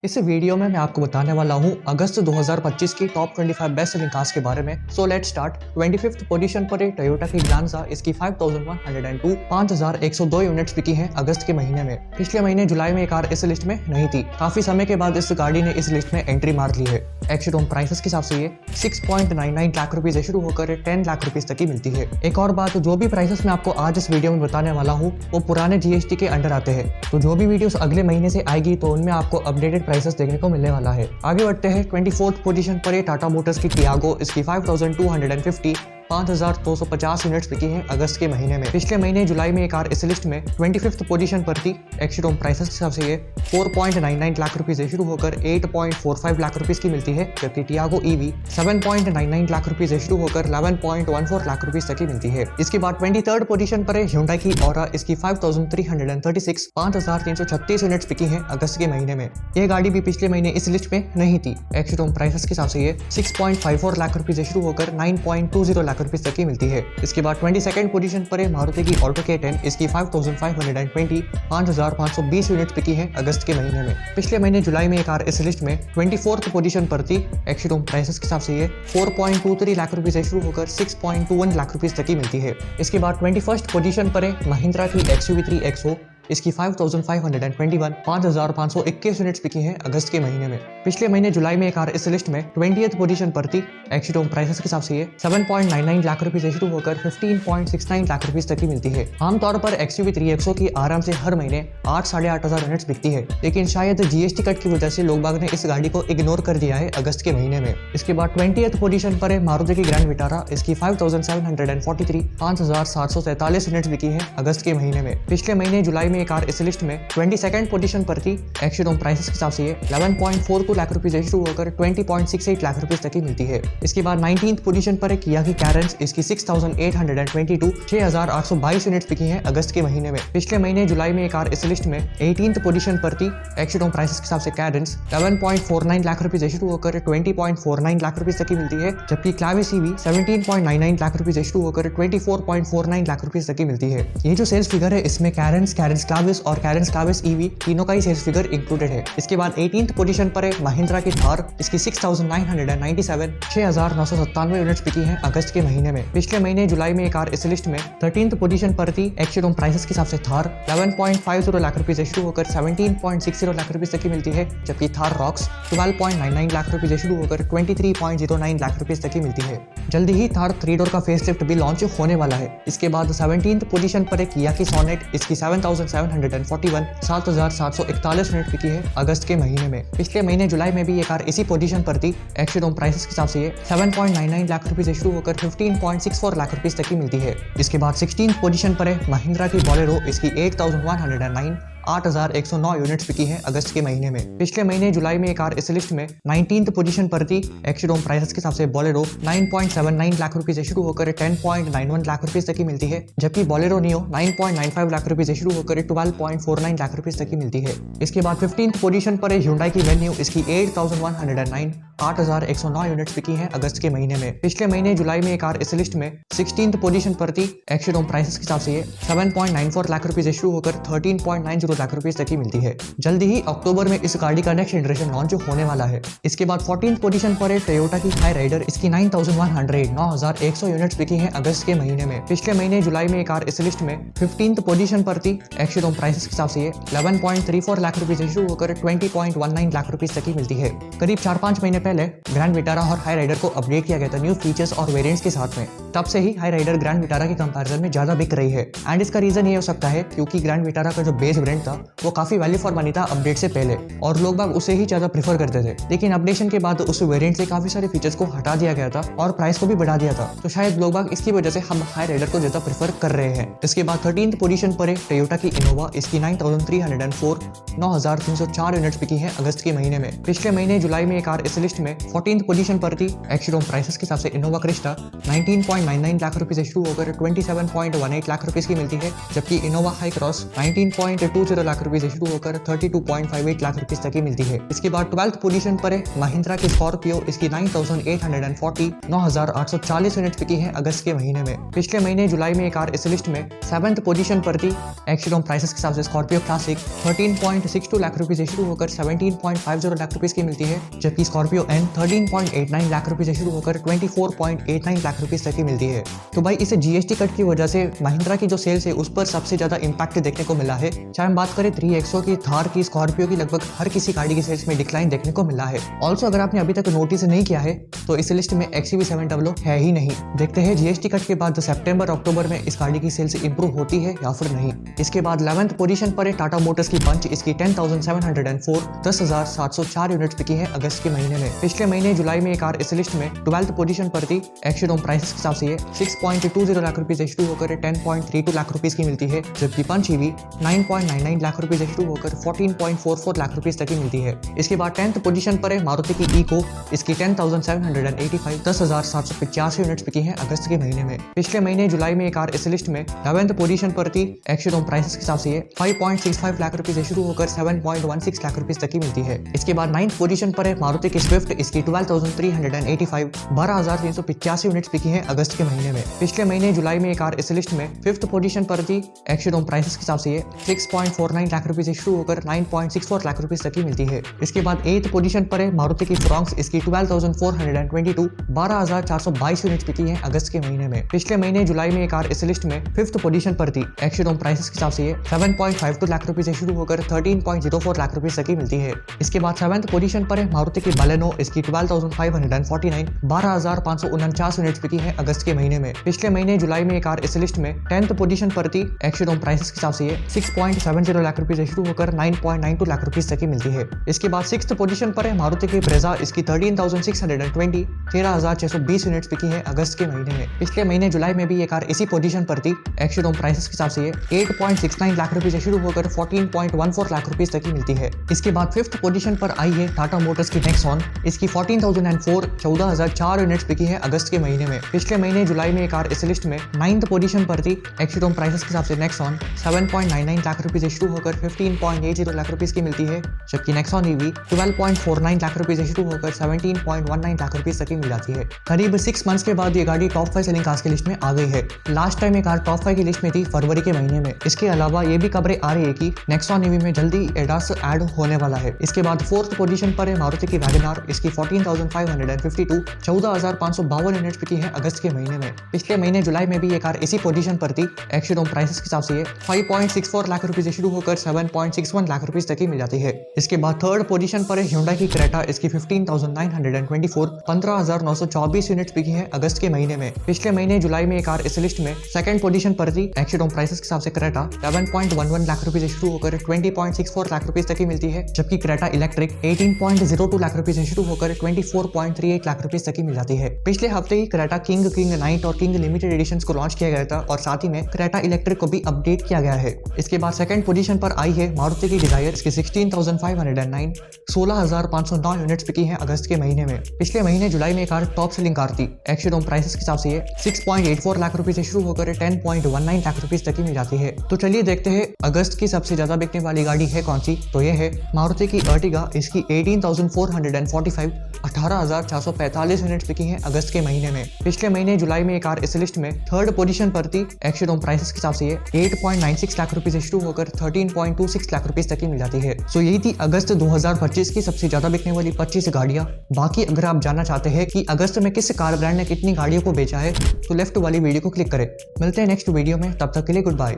इस वीडियो में मैं आपको बताने वाला हूं अगस्त 2025 की टॉप 25 बेस्ट सेलिंग कार्स के बारे में। So let's start. 25th position पर है टोयोटा की ग्रांजा। इसकी 5102 5102 यूनिट्स बिकी हैं अगस्त के महीने में। पिछले महीने जुलाई में ये कार इस लिस्ट में नहीं थी। काफी समय के बाद इस गाड़ी ने इस लिस्ट में एंट्री मार ली है। एक्स-शोरूम प्राइसेस के हिसाब से ये 6.99 लाख रुपए से शुरू होकर 10 लाख रुपए तक की मिलती है। एक और बात, जो भी प्राइसेस मैं आपको आज इस वीडियो में बताने वाला हूँ वो पुराने जीएसटी के अंडर आते हैं। तो जो भी वीडियोस अगले महीने से आएगी तो उनमें आपको अपडेटेड प्राइसेस देखने को मिलने वाला है। आगे बढ़ते हैं। 24th पोजीशन पर है टाटा मोटर्स की टियागो। इसकी 5250 5250 यूनिट्स बिकी हैं अगस्त के महीने में। पिछले महीने जुलाई में ये कार इस लिस्ट में 25th पोजीशन पर थी। एक्स-शोरूम प्राइसेस के हिसाब से ये 4.99 लाख रुपए से शुरू होकर 8.45 लाख रुपए की मिलती है, जबकि टियागो ईवी 7.99 लाख रुपए से शुरू होकर 11.14 लाख रुपए तक की मिलती है। इसके बाद 23rd पोजीशन पर है Hyundai की Aura। इसकी 5336 यूनिट्स बिकी हैं अगस्त के महीने में। यह गाड़ी भी पिछले महीने इस लिस्ट में नहीं थी। एक्स-शोरूम प्राइसेस के हिसाब से ये 6.54 लाख रुपए से शुरू होकर 9.20 लाख रुपए तक की मिलती है। इसके बाद 22nd पोजीशन पर है मारुति की ऑल्टो K10। इसकी 5520 यूनिट्स बिकी हैं अगस्त के महीने में। पिछले महीने जुलाई में ये कार इस लिस्ट में 24th पोजीशन पर थी। एक्स-शोरूम प्राइसेस के हिसाब से ये 4.23 लाख रुपए से शुरू होकर 6.21 लाख रुपए तक की मिलती है। इसके बाद 21st पोजीशन पर है महिंद्रा की XUV3 XO। इसकी 5521 यूनिट्स बिकी हैं अगस्त के महीने में। पिछले महीने जुलाई में ये कार इस लिस्ट में 20th पोजीशन पर थी। एक्स-शोरूम प्राइसेस के हिसाब से ये 7.99 लाख रुपए से शुरू होकर 15.69 लाख रुपए तक की मिलती है। आमतौर पर XUV3 XO की आराम से हर महीने 8-8,500 यूनिट्स बिकती है, लेकिन शायद जीएसटी कट की वजह से लोग बाग ने इस गाड़ी को इग्नोर कर दिया है अगस्त के महीने में। इसके बाद 20th पोजीशन पर है मारुति की ग्रैंड विटारा। इसकी 5743 यूनिट्स बिकी हैं अगस्त के महीने में। पिछले महीने जुलाई में ये कार इस लिस्ट में 22nd पोजीशन पर थी। एक्स-शोरूम प्राइसेस के हिसाब से ये 11.42 लाख रुपए से शुरू होकर 20.68 लाख रुपए तक की मिलती है। इसके बाद 19th पोजीशन पर है किया की कैरेंस। इसकी 6822 यूनिट्स बिकी हैं अगस्त के महीने में। पिछले महीने जुलाई में ये कार इस लिस्ट में 18th पोजीशन पर थी। एक्स-शोरूम प्राइसेस के हिसाब से कैरेंस 11.49 लाख रुपए से शुरू होकर 20.49 लाख रुपए तक की मिलती है, जबकि क्लाविस ईवी 17.99 लाख रुपए से शुरू होकर 24.49 लाख रुपए तक की मिलती है। ये जो सेल्स फिगर है इसमें कैरेंस क्लाविस और कैरेंस क्लाविस ईवी तीनों का ही सेल्स फिगर इंक्लूडेड है। इसके बाद 18th पोजीशन पर है महिंद्रा की थार। इसकी 6997 यूनिट्स बिकी हैं अगस्त के महीने में। पिछले महीने जुलाई में ये कार इस लिस्ट में 13th पोजीशन पर थी। एक्स-शोरूम प्राइसेस के हिसाब से थार 11.50 लाख रुपए से शुरू होकर 17.60 लाख रुपए तक की मिलती है, जबकि थार रॉक्स 12.99 लाख रुपए से शुरू होकर 23.09 लाख रुपए तक की मिलती है। जल्दी ही थार 3 डोर का फेसलिफ्ट भी लॉन्च होने वाला है। इसके बाद 17th पोजीशन पर है किया की सोनेट। इसकी 7,741 यूनिट बिकी है अगस्त के महीने में। पिछले महीने जुलाई में भी ये कार इसी पोजीशन पर थी। एक्स-शोरूम प्राइसेस के हिसाब से ये 7.99 लाख रुपए से शुरू होकर 15.64 लाख रुपए तक की मिलती है। इसके बाद 16th पोजीशन पर है महिंद्रा की बोलेरो। इसकी 8,109 यूनिट्स बिकी हैं अगस्त के महीने में। पिछले महीने जुलाई में ये कार इस लिस्ट में 19th पोजीशन पर थी। एक्स-शोरूम प्राइसेस के हिसाब से बोलेरो 9.79 लाख रुपए से शुरू होकर 10.91 लाख रुपए तक की मिलती है, जबकि बोलेरो नियो 9.95 लाख रुपए से शुरू होकर 12.49 लाख रुपए तक की मिलती है। इसके बाद 15th पोजीशन पर है Hyundai की वेन्यू। इसकी 8,109 यूनिट्स बिकी हैं अगस्त के महीने में। पिछले महीने जुलाई में ये कार इस लिस्ट में 16th पोजीशन पर थी। एक्स-शोरूम प्राइसेस के हिसाब से ये 7.94 लाख रुपए से शुरू होकर 13.90 लाख रुपए तक की मिलती है। जल्दी ही अक्टूबर में इस गाड़ी का नेक्स्ट जनरेशन लॉन्च होने वाला है। इसके बाद 14th पोजीशन पर है टोयोटा की हाई राइडर। इसकी 9100 यूनिट्स बिकी हैं अगस्त के महीने में। पिछले महीने जुलाई में ये कार इस लिस्ट में 15th पोजीशन पर थी। एक्स-शोरूम प्राइसेस के हिसाब से ये 11.34 लाख रुपए से शुरू होकर 20.19 लाख रुपए तक की मिलती है। करीब 4-5 महीने पहले ग्रैंड विटारा और हाई राइडर को अपडेट किया गया था न्यू फीचर्स और वेरिएंट्स के साथ में। तब से ही हाई राइडर ग्रैंड विटारा के कंपैरिजन में ज्यादा बिक रही है। एंड इसका रीजन ये हो सकता है क्योंकि ग्रैंड विटारा का जो बेस वेरिएंट था वो काफी वैल्यू फॉर मनी था अपडेट से पहले, और लोग बाग उसे ही ज्यादा प्रीफर करते थे। लेकिन अपडेशन के बाद उस वेरिएंट से काफी सारे फीचर्स को हटा दिया गया था और प्राइस को भी बढ़ा दिया था, तो शायद लोग बाग इसकी वजह से हम हाई राइडर को ज्यादा प्रीफर कर रहे हैं। इसके बाद 13th पोजीशन पर है टोयोटा की इनोवा। इसकी 9304 यूनिट्स बिकी हैं अगस्त के महीने में। पिछले महीने जुलाई में ये कार इस लिस्ट में 14th पोजीशन पर थी। एक्स-शोरूम प्राइसेस के हिसाब से इनोवा क्रिस्टा 19.99 9.99 लाख रुपए से शुरू होकर 27.18 लाख रुपए की मिलती है, जबकि इनोवा हाई क्रॉस 19.20 लाख रुपए से शुरू होकर 32.58 लाख रुपए तक की मिलती है। इसके बाद 12th पोजीशन पर है महिंद्रा की स्कॉर्पियो, इसकी 9,840 9,840 यूनिट बिकी है अगस्त के महीने में। पिछले महीने जुलाई में ये कार इस लिस्ट में 7th पोजीशन पर थी। एक्स-शोरूम प्राइसेस के हिसाब से स्कॉर्पियो क्लासिक 13.62 लाख रुपए से शुरू होकर 17.50 लाख रुपए की मिलती है, जबकि स्कॉर्पियो एन 13.89 लाख रुपए से शुरू होकर 24.89 लाख रुपए तक की मिलती है। तो भाई इसे जीएसटी कट की वजह से महिंद्रा की जो सेल्स है उस पर सबसे ज्यादा इंपैक्ट देखने को मिला है। चाहे हम बात करें 3XO की, थार की, स्कॉर्पियो की, लगभग हर किसी गाड़ी की सेल्स में डिक्लाइन देखने को मिला है। ऑल्सो अगर आपने अभी तक नोटिस नहीं किया है तो इस लिस्ट में XUV700 है ही नहीं। देखते हैं जीएसटी कट के बाद सितंबर अक्टूबर में इस गाड़ी की सेल्स इंप्रूव होती है या फिर नहीं। इसके बाद 11th पोजीशन पर है टाटा मोटर्स की पंच, इसकी 10,704 10,704 यूनिट बिकी है अगस्त के महीने में। पिछले महीने जुलाई में ये कार इस लिस्ट में 12th पोजीशन पर थी। एक्स-शोरूम प्राइसेस के हिसाब से 6.20 लाख रुपए से शुरू होकर 10.32 लाख रुपए की मिलती है, जबकि पंच ईवी 9.99 लाख रुपए से शुरू होकर 14.44 लाख रुपए तक की मिलती है। इसके बाद 10th पोजीशन पर है मारुति की इको, इसकी 10,785 10,785 यूनिट बिकी है अगस्त के महीने में। पिछले महीने जुलाई में ये कार इस लिस्ट में 11th पोजीशन पर थी। एक्स-शोरूम प्राइसेस के हिसाब से 5.65 लाख रुपए से शुरू होकर 7.16 लाख रुपए तक की मिलती है। इसके बाद 9th पोजीशन पर है मारुति की स्विफ्ट, इसकी 12,385 12,385 यूनिट्स बिकी है अगस्त के महीने में। पिछले महीने जुलाई में ये कार इस लिस्ट में 5th पोजीशन पर थी। एक्स-शोरूम प्राइसेस के हिसाब से 6.49 लाख रुपए से शुरू होकर 9.64 लाख रुपए तक की मिलती है। इसके बाद 8th पोजीशन पर है मारुति की फ्रॉन्क्स, इसकी 12,422 12,422 यूनिट्स बिकी है अगस्त के महीने में। पिछले महीने जुलाई में ये कार इस लिस्ट में 5th पोजीशन पर थी। एक्स-शोरूम प्राइसेस के हिसाब से 7.52 लाख रुपए से शुरू होकर 13.04 लाख रुपए तक की मिलती है। इसके बाद 7th पोजीशन पर है मारुति की बालेनो, इसकी 12,549 12,549 यूनिट्स बिकी है अगस्त के महीने में। पिछले महीने जुलाई में ये कार इस लिस्ट में 10th पोजीशन पर थी। एक्स-शोरूम प्राइसेस के हिसाब से 6.70 लाख रुपए से शुरू होकर 9.92 लाख रुपए तक की मिलती है। इसके बाद 6th पोजीशन पर है मारुति की ब्रेजा, इसकी 13,620 13,620 यूनिट्स बिकी है अगस्त के महीने में। पिछले महीने जुलाई में भी ये कार इसी पोजीशन पर थी। एक्स-शोरूम प्राइसेस के हिसाब से 8.69 लाख रुपए से शुरू होकर 14.14 लाख रुपए तक की मिलती है। इसके बाद 5th पोजीशन पर आई है टाटा मोटर्स की नेक्सॉन, इसकी 14,004 14,004 यूनिट्स बिकी है अगस्त के महीने में। पिछले महीने जुलाई में ये कार इस लिस्ट में 9th पोजीशन पर थी। एक्स-शोरूम प्राइसेस के हिसाब से नेक्सॉन 7.99 लाख रुपए से शुरू होकर 15.80 लाख रुपए की मिलती है, जबकि नेक्सॉन ईवी 12.49 लाख रुपए से शुरू होकर 17.19 लाख रुपए तक की मिल जाती है। करीब 6 मंथ्स के बाद ये गाड़ी टॉप 5 सेलिंग कार्स की लिस्ट में आ गई है। लास्ट टाइम ये कार टॉप 5 की लिस्ट में थी फरवरी के महीने में। इसके अलावा ये भी खबरें आ रही है कि नेक्सॉन ईवी में जल्दी एडास ऐड होने वाला है। इसके बाद 4th पोजीशन पर है मारुति की वैगनआर, इसकी 14,552 14,552 यूनिट्स बिकी है अगस्त के महीने में। पिछले महीने जुलाई में भी ये कार इसी पोजीशन पर थी। एक्स-शोरूम प्राइसेस के हिसाब से 5.64 लाख रुपए से शुरू होकर 7.61 लाख रुपए तक की मिल जाती है। इसके बाद 3rd पोजीशन पर है ह्युंडई की क्रेटा, इसकी 15,924 15,924 यूनिट्स बिकी है अगस्त के महीने में। पिछले महीने जुलाई में ये कार इस लिस्ट में 2nd पोजीशन पर थी। एक्स-शोरूम प्राइसेस के हिसाब से क्रेटा 11.11 लाख रुपए से शुरू होकर 20.64 लाख रुपए तक की मिलती है, जबकि क्रेटा इलेक्ट्रिक 18.02 लाख रुपए से शुरू होकर 24.38 लाख रुपए तक की मिल जाती है। पिछले हफ्ते ही क्रेटा किंग नाइट और किंग लिमिटेड एडिशंस को लॉन्च किया गया था और साथ ही में क्रेटा इलेक्ट्रिक को भी अपडेट किया गया है। इसके बाद 2nd पोजीशन पर आई है मारुति की डिजायर, इसकी 16,509 16,509 यूनिट्स बिकी है अगस्त के महीने में। पिछले महीने जुलाई में कार टॉप सेलिंग कार थी। एक्स-शोरूम प्राइसेस के हिसाब से 6.84 लाख रुपए से शुरू होकर 10.19 लाख रुपए तक की मिल जाती है। तो चलिए देखते हैं अगस्त की सबसे ज्यादा बिकने वाली गाड़ी है कौन सी। तो ये है मारुति की अर्टिगा, इसकी 18,445 18,445 यूनिट्स बिकी है अगस्त के महीने में। पिछले महीने जुलाई में ये कार इस लिस्ट में 3rd पोजीशन पर थी। एक्स-शोरूम प्राइसेस के हिसाब से 8.96 लाख रुपए से शुरू होकर 13.26 लाख रुपए तक की मिल जाती है। सो यही थी अगस्त 2025 की सबसे ज्यादा बिकने वाली 25 गाड़ियां। बाकी अगर आप जानना चाहते हैं कि अगस्त में किस कार ब्रांड ने कितनी गाड़ियों को बेचा है तो लेफ्ट वाली वीडियो को क्लिक करें। मिलते हैं नेक्स्ट वीडियो में, तब तक के लिए गुड बाय।